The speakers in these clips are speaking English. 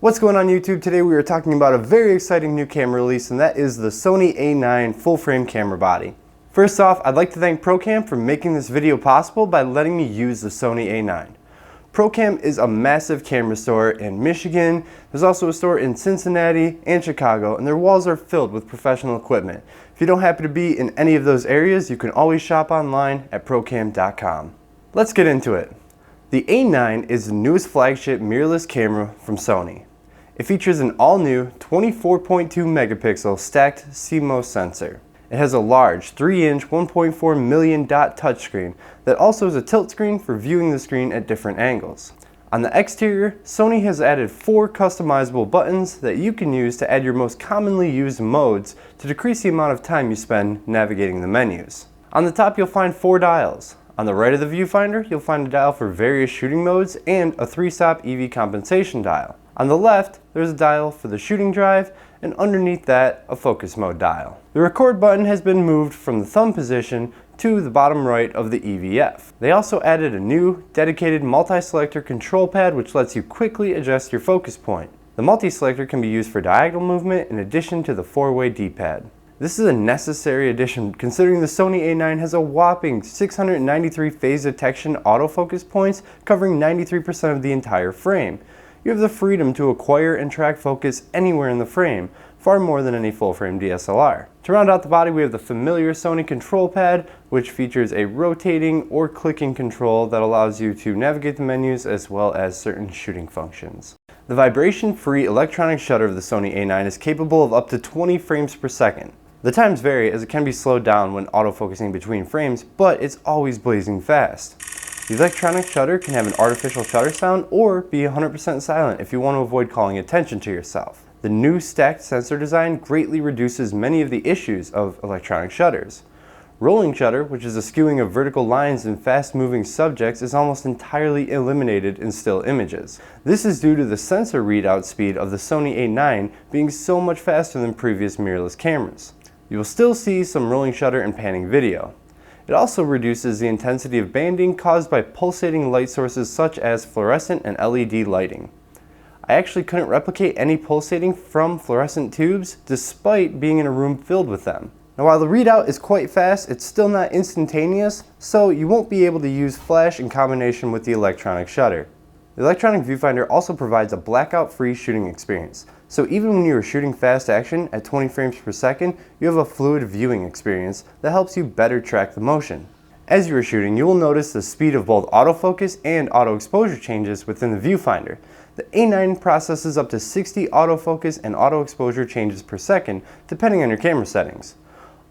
What's going on YouTube? Today we are talking about a very exciting new camera release, and that is the Sony A9 full frame camera body. First off, I'd like to thank PROCAM for making this video possible by letting me use the Sony A9. PROCAM is a massive camera store in Michigan. There's also a store in Cincinnati and Chicago, and their walls are filled with professional equipment. If you don't happen to be in any of those areas, you can always shop online at procam.com. Let's get into it. The A9 is the newest flagship mirrorless camera from Sony. It features an all-new 24.2 megapixel stacked CMOS sensor. It has a large 3-inch 1.4 million dot touchscreen that also has a tilt screen for viewing the screen at different angles. On the exterior, Sony has added 4 customizable buttons that you can use to add your most commonly used modes to decrease the amount of time you spend navigating the menus. On the top you'll find 4 dials. On the right of the viewfinder, you'll find a dial for various shooting modes and a 3-stop EV compensation dial. On the left, there's a dial for the shooting drive, and underneath that, a focus mode dial. The record button has been moved from the thumb position to the bottom right of the EVF. They also added a new, dedicated multi-selector control pad which lets you quickly adjust your focus point. The multi-selector can be used for diagonal movement in addition to the 4-way D-pad. This is a necessary addition considering the Sony A9 has a whopping 693 phase detection autofocus points covering 93% of the entire frame. You have the freedom to acquire and track focus anywhere in the frame, far more than any full-frame DSLR. To round out the body, we have the familiar Sony control pad, which features a rotating or clicking control that allows you to navigate the menus as well as certain shooting functions. The vibration-free electronic shutter of the Sony A9 is capable of up to 20 frames per second. The times vary as it can be slowed down when autofocusing between frames, but it's always blazing fast. The electronic shutter can have an artificial shutter sound or be 100% silent if you want to avoid calling attention to yourself. The new stacked sensor design greatly reduces many of the issues of electronic shutters. Rolling shutter, which is a skewing of vertical lines in fast-moving subjects, is almost entirely eliminated in still images. This is due to the sensor readout speed of the Sony A9 being so much faster than previous mirrorless cameras. You will still see some rolling shutter and panning video. It also reduces the intensity of banding caused by pulsating light sources such as fluorescent and LED lighting. I actually couldn't replicate any pulsating from fluorescent tubes despite being in a room filled with them. Now while the readout is quite fast, it's still not instantaneous, so you won't be able to use flash in combination with the electronic shutter. The electronic viewfinder also provides a blackout-free shooting experience. So even when you are shooting fast action at 20 frames per second, you have a fluid viewing experience that helps you better track the motion. As you are shooting, you will notice the speed of both autofocus and auto exposure changes within the viewfinder. The A9 processes up to 60 autofocus and auto exposure changes per second, depending on your camera settings.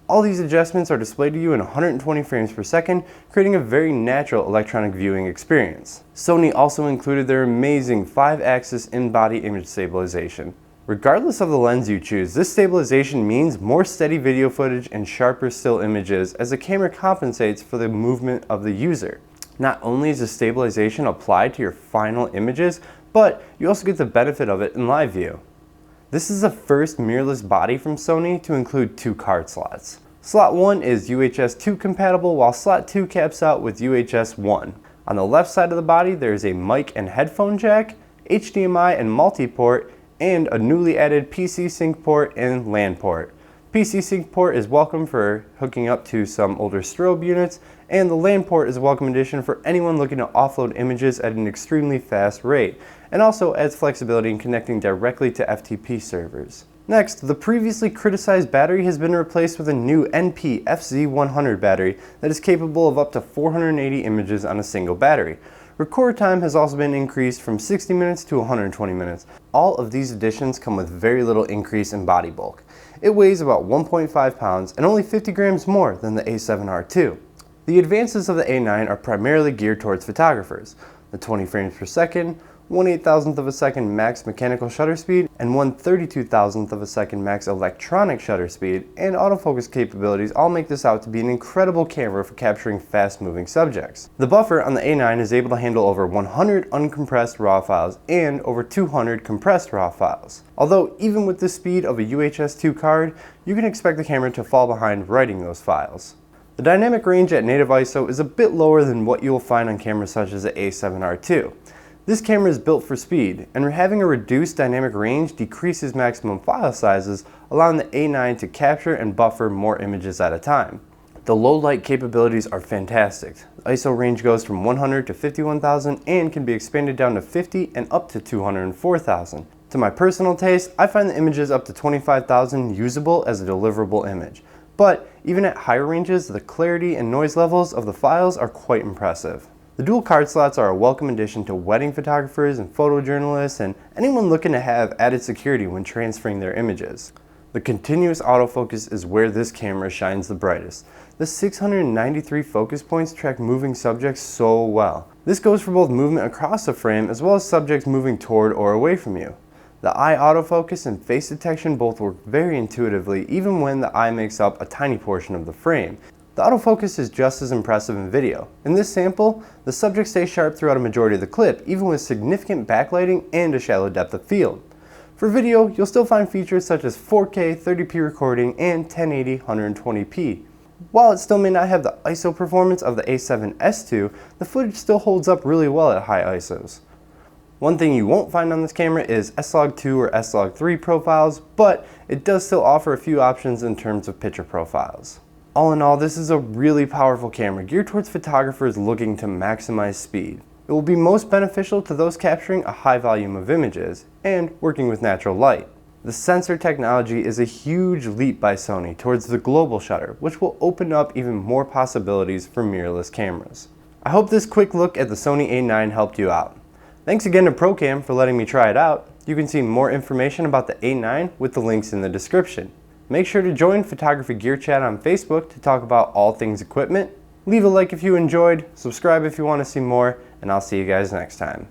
All these adjustments are displayed to you in 120 frames per second, creating a very natural electronic viewing experience. Sony also included their amazing 5-axis in-body image stabilization. Regardless of the lens you choose, this stabilization means more steady video footage and sharper still images as the camera compensates for the movement of the user. Not only is the stabilization applied to your final images, but you also get the benefit of it in live view. This is the first mirrorless body from Sony to include 2 card slots. Slot 1 is UHS 2 compatible, while slot 2 caps out with UHS 1. On the left side of the body there is a mic and headphone jack, HDMI and multi-port, and a newly added PC sync port and LAN port. PC sync port is welcome for hooking up to some older strobe units, and the LAN port is a welcome addition for anyone looking to offload images at an extremely fast rate, and also adds flexibility in connecting directly to FTP servers. Next, the previously criticized battery has been replaced with a new NP FZ100 battery that is capable of up to 480 images on a single battery. Record time has also been increased from 60 minutes to 120 minutes. All of these additions come with very little increase in body bulk. It weighs about 1.5 pounds and only 50 grams more than the A7R II. The advances of the A9 are primarily geared towards photographers. The 20 frames per second, 1/8,000th of a second max mechanical shutter speed, and 1/32,000th of a second max electronic shutter speed, and autofocus capabilities all make this out to be an incredible camera for capturing fast-moving subjects. The buffer on the A9 is able to handle over 100 uncompressed RAW files and over 200 compressed RAW files. Although even with the speed of a UHS 2 card, you can expect the camera to fall behind writing those files. The dynamic range at native ISO is a bit lower than what you will find on cameras such as the A7R II. This camera is built for speed, and having a reduced dynamic range decreases maximum file sizes, allowing the A9 to capture and buffer more images at a time. The low light capabilities are fantastic. The ISO range goes from 100 to 51,000 and can be expanded down to 50 and up to 204,000. To my personal taste, I find the images up to 25,000 usable as a deliverable image. But even at higher ranges, the clarity and noise levels of the files are quite impressive. The dual card slots are a welcome addition to wedding photographers and photojournalists and anyone looking to have added security when transferring their images. The continuous autofocus is where this camera shines the brightest. The 693 focus points track moving subjects so well. This goes for both movement across the frame as well as subjects moving toward or away from you. The eye autofocus and face detection both work very intuitively even when the eye makes up a tiny portion of the frame. The autofocus is just as impressive in video. In this sample, the subject stays sharp throughout a majority of the clip, even with significant backlighting and a shallow depth of field. For video, you'll still find features such as 4K 30p recording and 1080 120p. While it still may not have the ISO performance of the A7S II, the footage still holds up really well at high ISOs. One thing you won't find on this camera is S-Log2 or S-Log3 profiles, but it does still offer a few options in terms of picture profiles. All in all, this is a really powerful camera geared towards photographers looking to maximize speed. It will be most beneficial to those capturing a high volume of images and working with natural light. The sensor technology is a huge leap by Sony towards the global shutter, which will open up even more possibilities for mirrorless cameras. I hope this quick look at the Sony A9 helped you out. Thanks again to PROCAM for letting me try it out. You can see more information about the A9 with the links in the description. Make sure to join Photography Gear Chat on Facebook to talk about all things equipment. Leave a like if you enjoyed, subscribe if you want to see more, and I'll see you guys next time.